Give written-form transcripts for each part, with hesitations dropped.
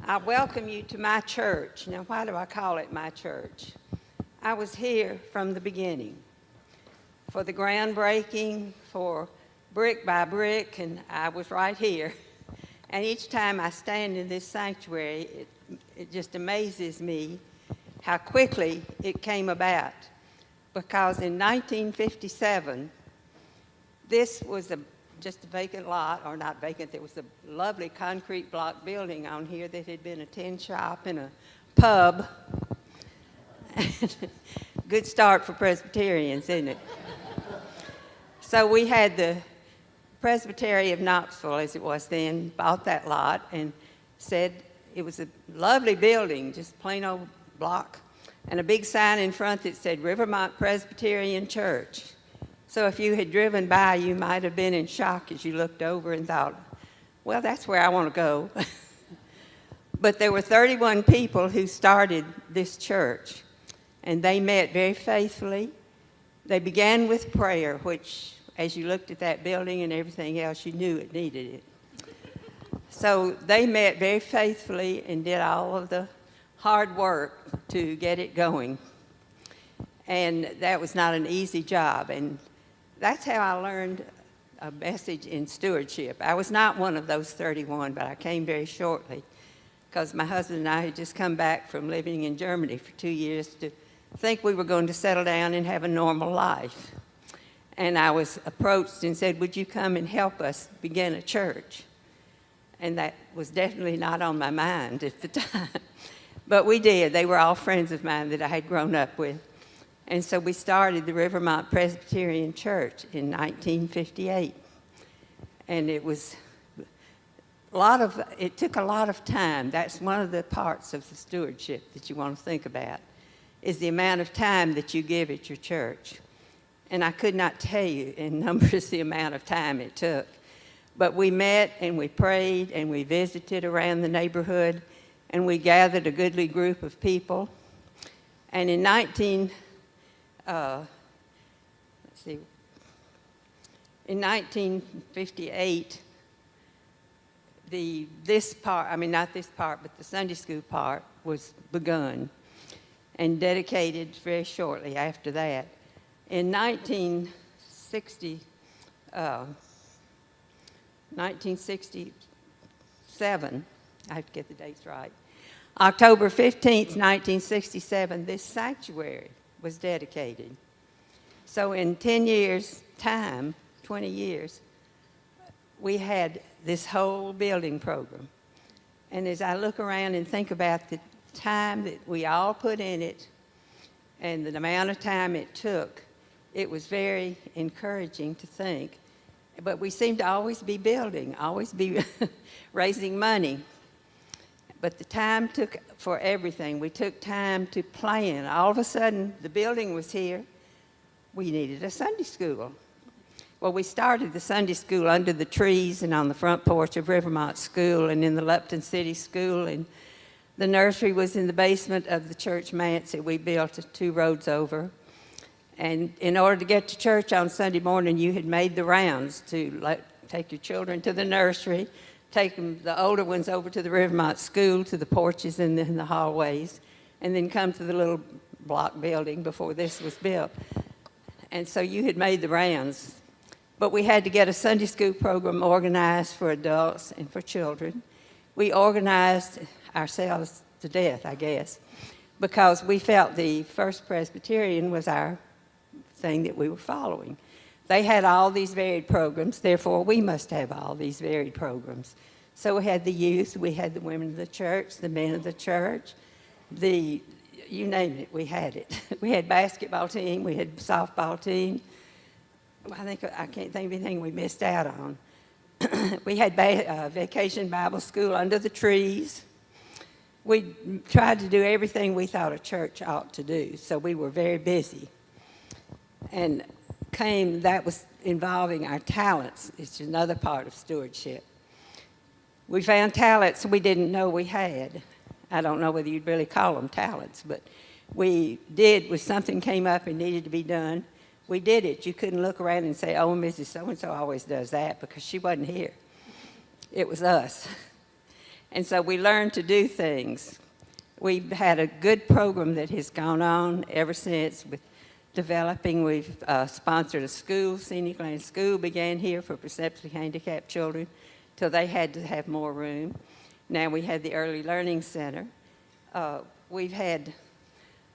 I welcome you to my church. Now, why do I call it my church? I was here from the beginning for the groundbreaking, for brick by brick, and I was right here. And each time I stand in this sanctuary, it just amazes me how quickly it came about. Because in 1957, this was just a vacant lot, or not vacant, there was a lovely concrete block building on here that had been a tin shop and a pub. Good start for Presbyterians, isn't it? So we had the Presbytery of Knoxville, as it was then, bought that lot and said it was a lovely building, just plain old block, and a big sign in front that said Rivermont Presbyterian Church. So if you had driven by, you might have been in shock as you looked over and thought, well, that's where I want to go. But there were 31 people who started this church, and they met very faithfully. They began with prayer, which, as you looked at that building and everything else, you knew it needed it. So they met very faithfully and did all of the hard work to get it going. And that was not an easy job. And that's how I learned a message in stewardship. I was not one of those 31, but I came very shortly because my husband and I had just come back from living in Germany for 2 years to think we were going to settle down and have a normal life. And I was approached and said, would you come and help us begin a church? And that was definitely not on my mind at the time. But we did. They were all friends of mine that I had grown up with. And so we started the Rivermont Presbyterian Church in 1958. And it took a lot of time. That's one of the parts of the stewardship that you want to think about, is the amount of time that you give at your church. And I could not tell you in numbers the amount of time it took. But we met and we prayed and we visited around the neighborhood and we gathered a goodly group of people. And in 1958, not this part, but the Sunday school part was begun and dedicated very shortly after that. In 1967, I have to get the dates right, October 15th, 1967, this sanctuary was dedicated. So in 10 years' time, 20 years, we had this whole building program. And as I look around and think about the time that we all put in it and the amount of time it took, it was very encouraging to think. But we seemed to always be building, always be raising money. But the time took for everything. We took time to plan. All of a sudden, the building was here. We needed a Sunday school. Well, we started the Sunday school under the trees and on the front porch of Rivermont School and in the Lupton City School. And the nursery was in the basement of the church manse that we built 2 roads over. And in order to get to church on Sunday morning, you had made the rounds to take your children to the nursery, take the older ones over to the Rivermont School, to the porches and the hallways, and then come to the little block building before this was built. And so you had made the rounds. But we had to get a Sunday school program organized for adults and for children. We organized ourselves to death, I guess, because we felt the First Presbyterian was our thing that we were following. They had all these varied programs, therefore we must have all these varied programs. So we had the youth, we had the women of the church, the men of the church, you name it, we had it. We had basketball team, we had softball team. I can't think of anything we missed out on. We had vacation Bible school under the trees. We tried to do everything we thought a church ought to do, so we were very busy. And that was involving our talents. It's another part of stewardship. We found talents we didn't know we had. I don't know whether you'd really call them talents, but we did when something came up and needed to be done. We did it. You couldn't look around and say, oh, Mrs. So-and-so always does that, because she wasn't here. it was us. And so we learned to do things. We've had a good program that has gone on ever since with developing. We've sponsored a school. Scenic Land School began here for perceptually handicapped children till they had to have more room. Now we have the Early Learning Center. We've had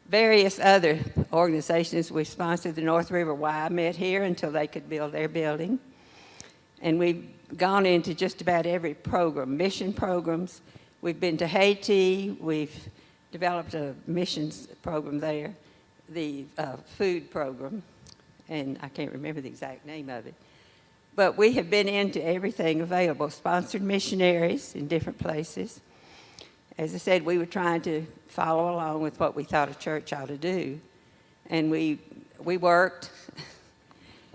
various other organizations. We've sponsored the North River Y met here until they could build their building. And we've gone into just about every program, mission programs. We've been to Haiti. We've developed a missions program there, the food program, and I can't remember the exact name of it. But we have been into everything available, sponsored missionaries in different places. As I said, we were trying to follow along with what we thought a church ought to do. And we worked,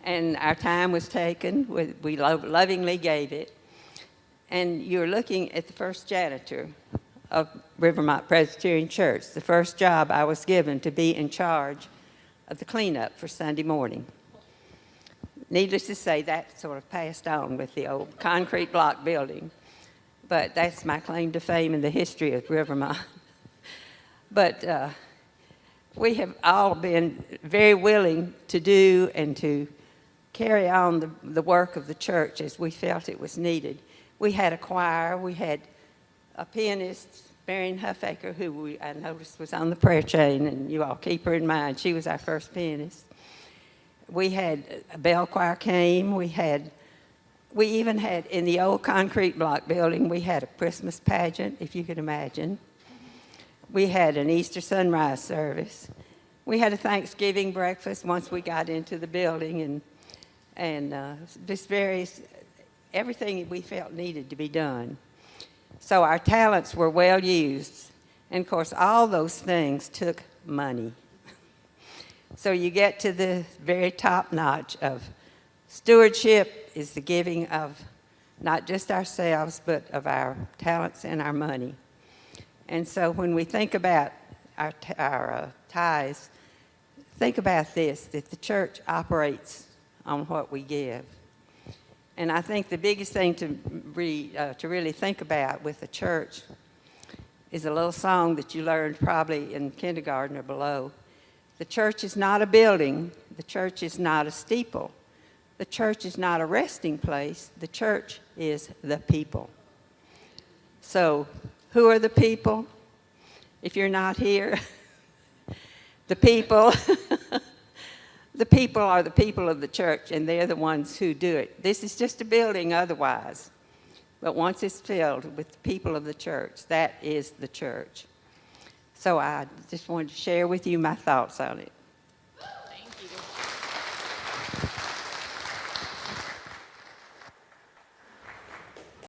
and our time was taken. We lovingly gave it. And you're looking at the first janitor of Rivermont Presbyterian Church, the first job I was given to be in charge of the cleanup for Sunday morning. Needless to say, that sort of passed on with the old concrete block building. But that's my claim to fame in the history of Rivermont. But we have all been very willing to do and to carry on the work of the church as we felt it was needed. We had a choir. We had a pianist, Marion Huffaker, who I noticed was on the prayer chain, and you all keep her in mind. She was our first pianist. We had a bell choir came. We even had, in the old concrete block building, we had a Christmas pageant, if you can imagine. We had an Easter sunrise service. We had a Thanksgiving breakfast once we got into the building, and just everything we felt needed to be done. So our talents were well used. And of course, all those things took money. So you get to the very top notch of stewardship is the giving of not just ourselves, but of our talents and our money. And so when we think about our tithes, think about this, that the church operates on what we give. And I think the biggest thing to really think about with the church is a little song that you learned probably in kindergarten or below. The church is not a building. The church is not a steeple. The church is not a resting place. The church is the people. So who are the people? If you're not here, the people. The people are the people of the church, and they're the ones who do it. This is just a building otherwise. But once it's filled with the people of the church, that is the church. So I just wanted to share with you my thoughts on it.